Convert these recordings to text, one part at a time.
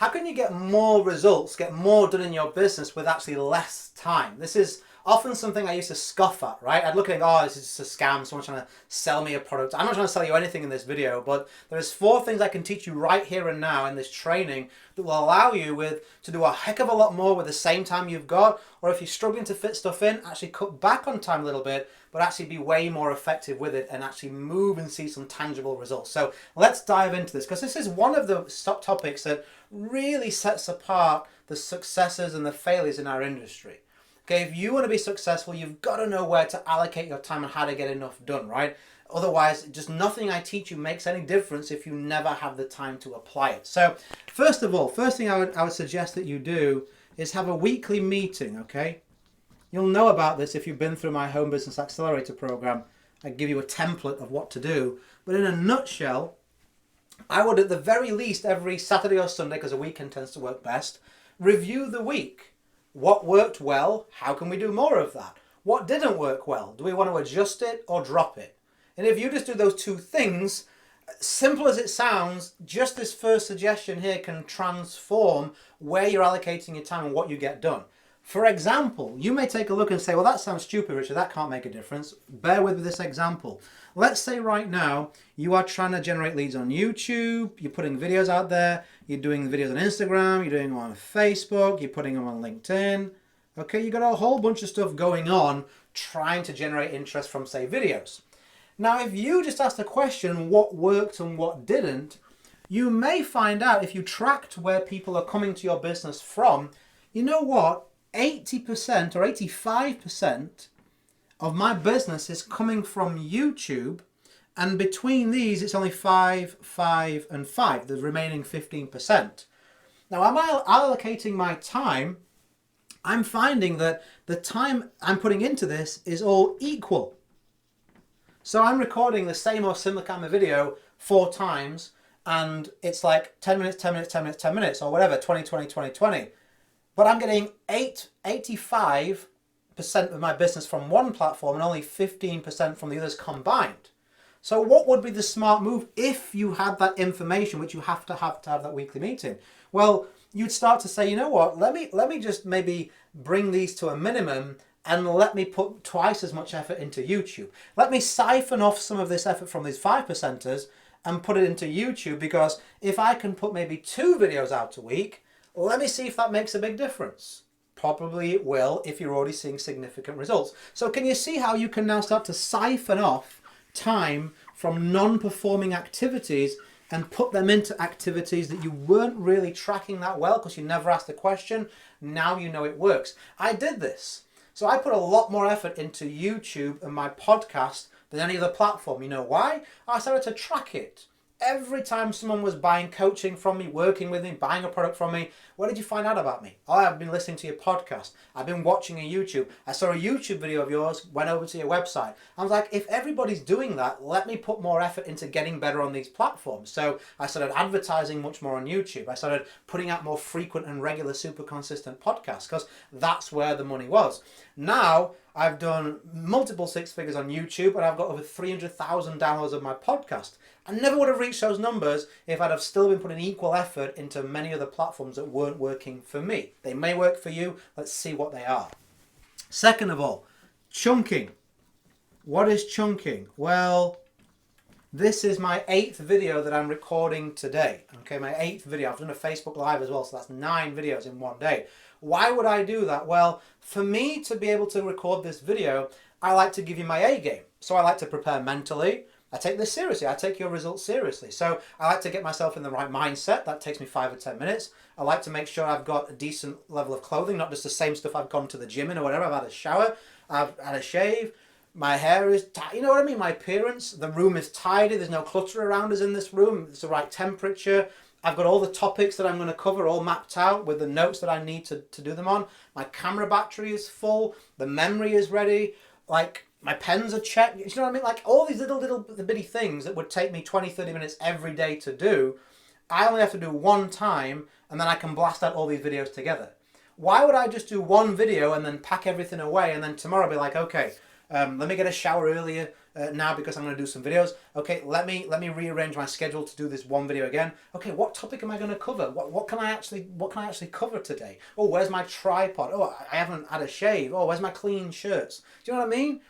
how can you get more results, get more done in your business with actually less time? This is often something I used to scoff at, right? I'd look at it and go, oh, this is just a scam, someone's trying to sell me a product. I'm not trying to sell you anything in this video, but there's 4 things I can teach you right here and now in this training that will allow you to do a heck of a lot more with the same time you've got, or if you're struggling to fit stuff in, actually cut back on time a little bit, but actually be way more effective with it and actually move and see some tangible results. So let's dive into this, because this is one of the topics that really sets apart the successes and the failures in our industry. Okay, if you want to be successful, you've got to know where to allocate your time and how to get enough done, right? Otherwise, just nothing I teach you makes any difference if you never have the time to apply it. So, first of all, first thing I would suggest that you do is have a weekly meeting, okay? You'll know about this if you've been through my Home Business Accelerator program. I give you a template of what to do. But in a nutshell, I would at the very least every Saturday or Sunday, because a weekend tends to work best, review the week. What worked well? How can we do more of that? What didn't work well? Do we want to adjust it or drop it? And if you just do those 2 things, simple as it sounds, just this first suggestion here can transform where you're allocating your time and what you get done. For example, you may take a look and say, well, that sounds stupid, Richard, that can't make a difference. Bear with this example. Let's say right now you are trying to generate leads on YouTube, you're putting videos out there, you're doing videos on Instagram, you're doing them on Facebook, you're putting them on LinkedIn. Okay, you've got a whole bunch of stuff going on trying to generate interest from, say, videos. Now, if you just ask the question, what worked and what didn't, you may find out if you tracked where people are coming to your business from, you know what? 80% or 85% of my business is coming from YouTube, and between these it's only 5, 5 and 5, the remaining 15%. Now, am I allocating my time? I'm finding that the time I'm putting into this is all equal. So I'm recording the same or similar kind of video 4 times, and it's like 10 minutes, 10 minutes, 10 minutes, 10 minutes, or whatever, 20, 20, 20, 20. But I'm getting 85% of my business from one platform and only 15% from the others combined. So what would be the smart move if you had that information, which you have to have that weekly meeting? Well, you'd start to say, you know what, let me just maybe bring these to a minimum and let me put twice as much effort into YouTube. Let me siphon off some of this effort from these 5%ers and put it into YouTube, because if I can put maybe 2 videos out a week, let me see if that makes a big difference. Probably it will if you're already seeing significant results. So can you see how you can now start to siphon off time from non-performing activities and put them into activities that you weren't really tracking that well because you never asked the question? Now you know it works. I did this. So I put a lot more effort into YouTube and my podcast than any other platform. You know why? I started to track it. Every time someone was buying coaching from me, working with me, buying a product from me, what did you find out about me? Oh, I've been listening to your podcast. I've been watching a YouTube. I saw a YouTube video of yours, went over to your website. I was like, if everybody's doing that, let me put more effort into getting better on these platforms. So I started advertising much more on YouTube. I started putting out more frequent and regular, super consistent podcasts, because that's where the money was. Now, I've done multiple 6 figures on YouTube, and I've got over 300,000 downloads of my podcast. I never would have reached those numbers if I'd have still been putting equal effort into many other platforms that weren't working for me. They may work for you. Let's see what they are. Second of all, chunking. What is chunking? Well, this is my 8th video that I'm recording today. Okay, my 8th video. I've done a Facebook Live as well, so that's 9 videos in one day. Why would I do that? Well, for me to be able to record this video, I like to give you my A game. So I like to prepare mentally. I take this seriously. I take your results seriously. So I like to get myself in the right mindset. That takes me 5 or 10 minutes. I like to make sure I've got a decent level of clothing, not just the same stuff I've gone to the gym in or whatever. I've had a shower, I've had a shave, my hair is, you know what I mean? My appearance, the room is tidy. There's no clutter around us in this room. It's the right temperature. I've got all the topics that I'm going to cover all mapped out with the notes that I need to do them on. My camera battery is full. The memory is ready. Like, my pens are checked. You know what I mean? Like, all these little bitty things that would take me 20, 30 minutes every day to do, I only have to do one time, and then I can blast out all these videos together. Why would I just do one video and then pack everything away and then tomorrow be like, okay, let me get a shower earlier, now because I'm going to do some videos. Okay, let me rearrange my schedule to do this one video again. Okay, what topic am I going to cover? What can I actually cover today? Oh, where's my tripod? Oh, I haven't had a shave. Oh, where's my clean shirts? Do you know what I mean?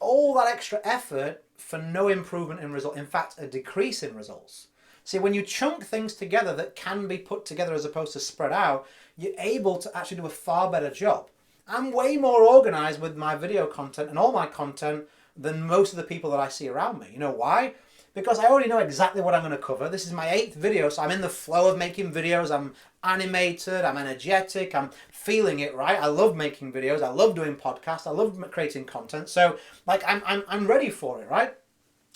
All that extra effort for no improvement in result. In fact, a decrease in results. See, when you chunk things together that can be put together as opposed to spread out, you're able to actually do a far better job. I'm way more organized with my video content and all my content than most of the people that I see around me. You know why? Because I already know exactly what I'm going to cover. This is my 8th video, so I'm in the flow of making videos. I'm animated, I'm energetic, I'm feeling it, right? I love making videos, I love doing podcasts, I love creating content. So like I'm ready for it, right?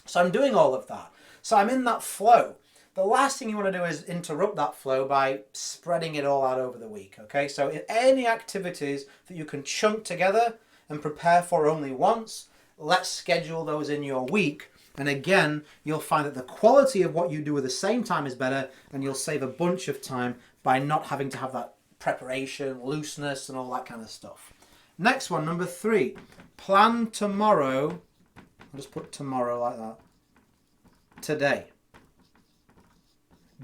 So I'm doing all of that. So I'm in that flow. The last thing you want to do is interrupt that flow by spreading it all out over the week, okay? So in any activities that you can chunk together and prepare for only once, let's schedule those in your week. And again, you'll find that the quality of what you do at the same time is better, and you'll save a bunch of time by not having to have that preparation, looseness, and all that kind of stuff. Next one, number 3, plan tomorrow. I'll just put tomorrow like that. Today.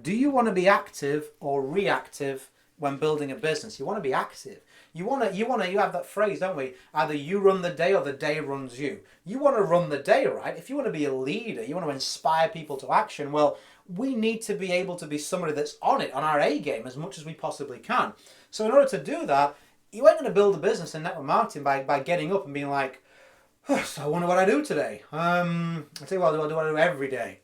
Do you want to be active or reactive when building a business? You want to be active. You have that phrase, don't we? Either you run the day or the day runs you. You want to run the day, right? If you want to be a leader, you want to inspire people to action, well, we need to be able to be somebody that's on it, on our A game as much as we possibly can. So in order to do that, you ain't going to build a business in network marketing by getting up and being like, oh, so I wonder what I do today. I'll tell you what I do every day.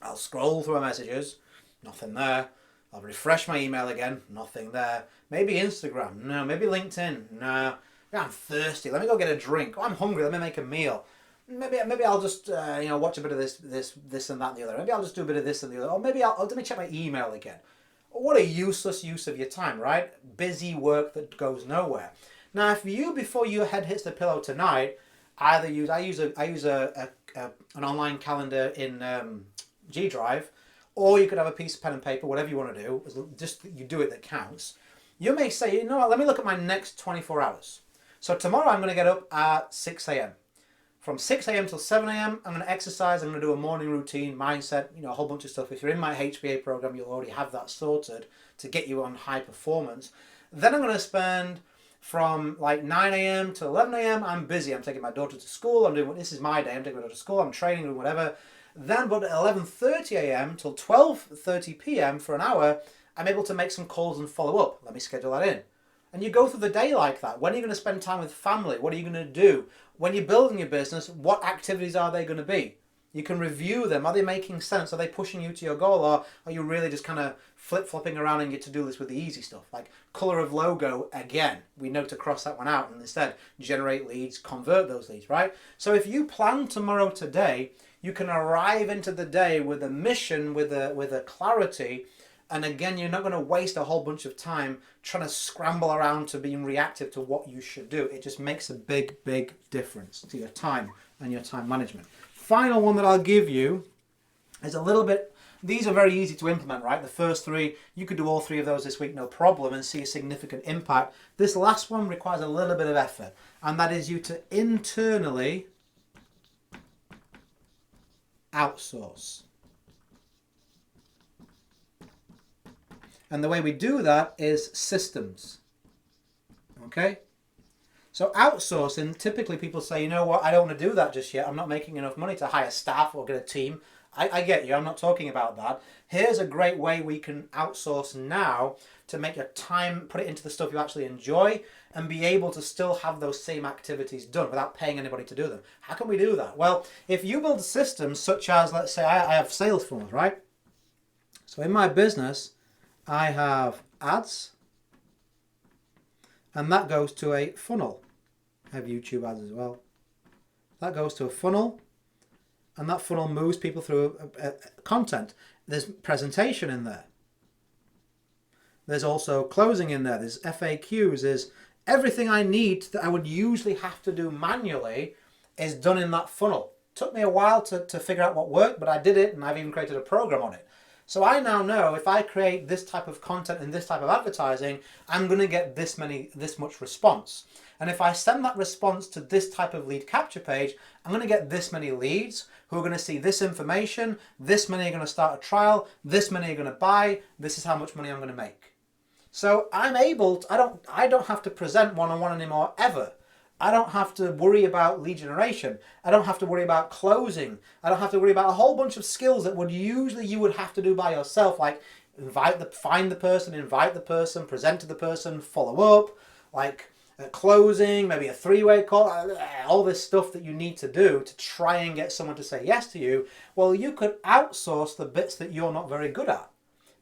I'll scroll through my messages. Nothing there. I'll refresh my email again. Nothing there. Maybe Instagram. No. Maybe LinkedIn. No. Yeah, I'm thirsty. Let me go get a drink. Oh, I'm hungry. Let me make a meal. Maybe I'll just watch a bit of this and that and the other. Maybe I'll just do a bit of this and the other. Or maybe let me check my email again. What a useless use of your time, right? Busy work that goes nowhere. Now, if you, before your head hits the pillow tonight, I use an online calendar in G Drive. Or you could have a piece of pen and paper, whatever you want to do, just you do it that counts. You may say, you know what, let me look at my next 24 hours. So tomorrow I'm going to get up at 6 a.m. From 6 a.m. till 7 a.m. I'm going to exercise, I'm going to do a morning routine, mindset, a whole bunch of stuff. If you're in my HBA program, you'll already have that sorted to get you on high performance. Then I'm going to spend from like 9 a.m. to 11 a.m. I'm busy. I'm taking my daughter to school. This is my day. I'm taking my daughter to school. I'm training, doing whatever. Then about 11:30 a.m. till 12:30 p.m. for an hour, I'm able to make some calls and follow up. Let me schedule that in. And you go through the day like that. When are you going to spend time with family? What are you going to do? When you're building your business, what activities are they going to be? You can review them. Are they making sense? Are they pushing you to your goal? Or are you really just kind of flip-flopping around and get to do this with the easy stuff? Like color of logo, again, we know to cross that one out and instead generate leads, convert those leads, right? So if you plan tomorrow today, you can arrive into the day with a mission, with a clarity, and again, you're not going to waste a whole bunch of time trying to scramble around to being reactive to what you should do. It just makes a big, big difference to your time and your time management. Final one that I'll give you is a little bit, these are very easy to implement, right? The first 3, you could do all 3 of those this week, no problem, and see a significant impact. This last one requires a little bit of effort, and that is you to internally outsource. And the way we do that is systems. Okay? So outsourcing, typically people say, you know what, I don't want to do that just yet. I'm not making enough money to hire staff or get a team. I get you, I'm not talking about that. Here's a great way we can outsource now to make your time, put it into the stuff you actually enjoy and be able to still have those same activities done without paying anybody to do them. How can we do that? Well, if you build systems such as, let's say I have sales funnels, right? So in my business, I have ads, and that goes to a funnel. I have YouTube ads as well. That goes to a funnel, and that funnel moves people through content. There's presentation in there. There's also closing in there. There's FAQs. There's everything I need that I would usually have to do manually is done in that funnel. Took me a while to figure out what worked, but I did it, and I've even created a program on it. So I now know if I create this type of content and this type of advertising, I'm going to get this much response. And if I send that response to this type of lead capture page, I'm going to get this many leads who are going to see this information, this many are going to start a trial, this many are going to buy, this is how much money I'm going to make. So I'm able to, I don't have to present one-on-one anymore ever. I don't have to worry about lead generation. I don't have to worry about closing. I don't have to worry about a whole bunch of skills that you would have to do by yourself, like find the person, invite the person, present to the person, follow up, like closing, maybe a three-way call, all this stuff that you need to do to try and get someone to say yes to you. Well, you could outsource the bits that you're not very good at.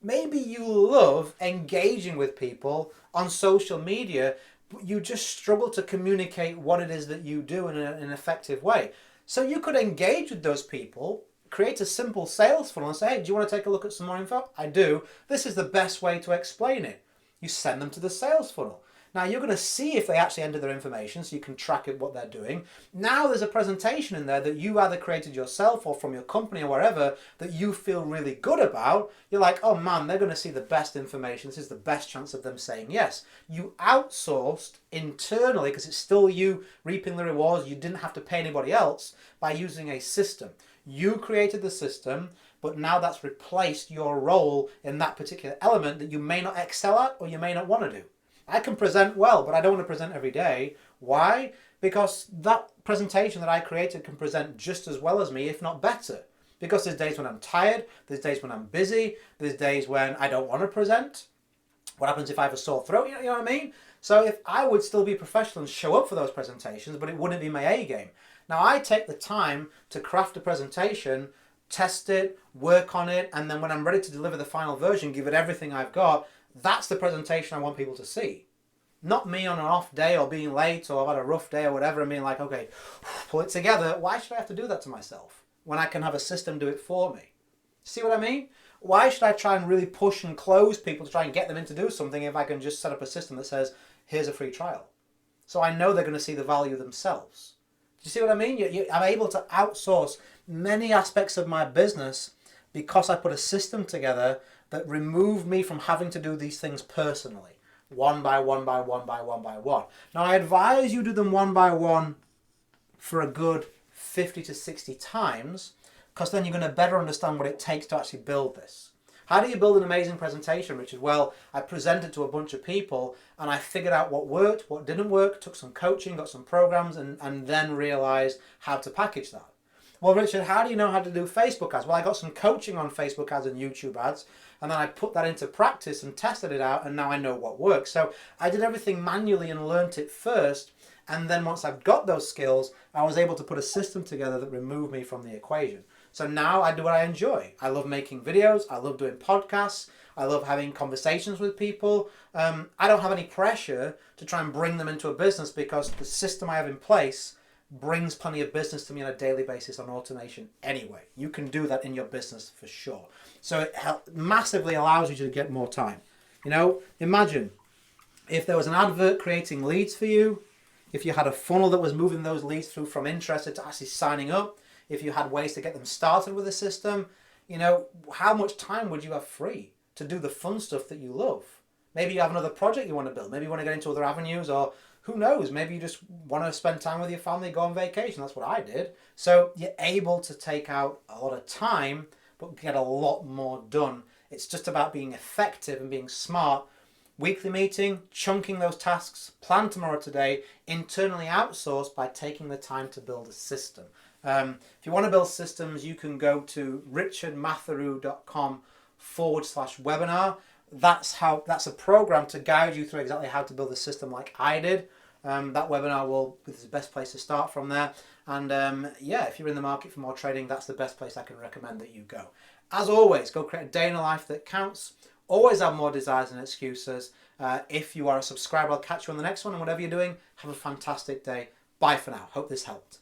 Maybe you love engaging with people on social media, but you just struggle to communicate what it is that you do in an effective way. So you could engage with those people, create a simple sales funnel and say, hey, do you want to take a look at some more info? I do. This is the best way to explain it. You send them to the sales funnel. Now you're going to see if they actually enter their information so you can track what they're doing. Now there's a presentation in there that you either created yourself or from your company or wherever that you feel really good about. You're like, oh man, they're going to see the best information. This is the best chance of them saying yes. You outsourced internally, because it's still you reaping the rewards. You didn't have to pay anybody else by using a system. You created the system, but now that's replaced your role in that particular element that you may not excel at or you may not want to do. I can present well, but I don't want to present every day. Why? Because that presentation that I created can present just as well as me, if not better. Because there's days when I'm tired, there's days when I'm busy, there's days when I don't want to present. What happens if I have a sore throat? You know what I mean? So if I would still be professional and show up for those presentations, but it wouldn't be my A game. Now I take the time to craft a presentation, test it, work on it, and then when I'm ready to deliver the final version, give it everything I've got. That's the presentation I want people to see. Not me on an off day or being late or I've had a rough day or whatever and being like, okay, pull it together. Why should I have to do that to myself when I can have a system do it for me? See what I mean? Why should I try and really push and close people to try and get them in to do something if I can just set up a system that says, here's a free trial? So I know they're going to see the value themselves. Do you see what I mean? I'm able to outsource many aspects of my business because I put a system together that remove me from having to do these things personally, one by one by one by one by one. Now I advise you do them one by one for a good 50 to 60 times, because then you're going to better understand what it takes to actually build this. How do you build an amazing presentation, Richard? Well, I presented to a bunch of people and I figured out what worked, what didn't work, took some coaching, got some programs, and then realized how to package that. Well, Richard, how do you know how to do Facebook ads? Well, I got some coaching on Facebook ads and YouTube ads, and then I put that into practice and tested it out, and now I know what works. So I did everything manually and learnt it first, and then once I've got those skills, I was able to put a system together that removed me from the equation. So now I do what I enjoy. I love making videos, I love doing podcasts, I love having conversations with people. I don't have any pressure to try and bring them into a business because the system I have in place brings plenty of business to me on a daily basis on automation anyway. You can do that in your business for sure. So it massively allows you to get more time. You know, imagine if there was an advert creating leads for you, if you had a funnel that was moving those leads through from interested to actually signing up, if you had ways to get them started with a system, you know, how much time would you have free to do the fun stuff that you love? Maybe you have another project you want to build. Maybe you want to get into other avenues, or who knows, maybe you just want to spend time with your family, go on vacation. That's what I did. So you're able to take out a lot of time, but get a lot more done. It's just about being effective and being smart. Weekly meeting, chunking those tasks, plan tomorrow today, internally outsourced by taking the time to build a system. If you want to build systems, you can go to richardmatheru.com/webinar. That's a program to guide you through exactly how to build a system like I did. That webinar is the best place to start from there. And yeah, if you're in the market for more trading, that's the best place I can recommend that you go. As always, go create a day in a life that counts. Always have more desires than excuses. If you are a subscriber, I'll catch you on the next one. And whatever you're doing, have a fantastic day. Bye for now. Hope this helped.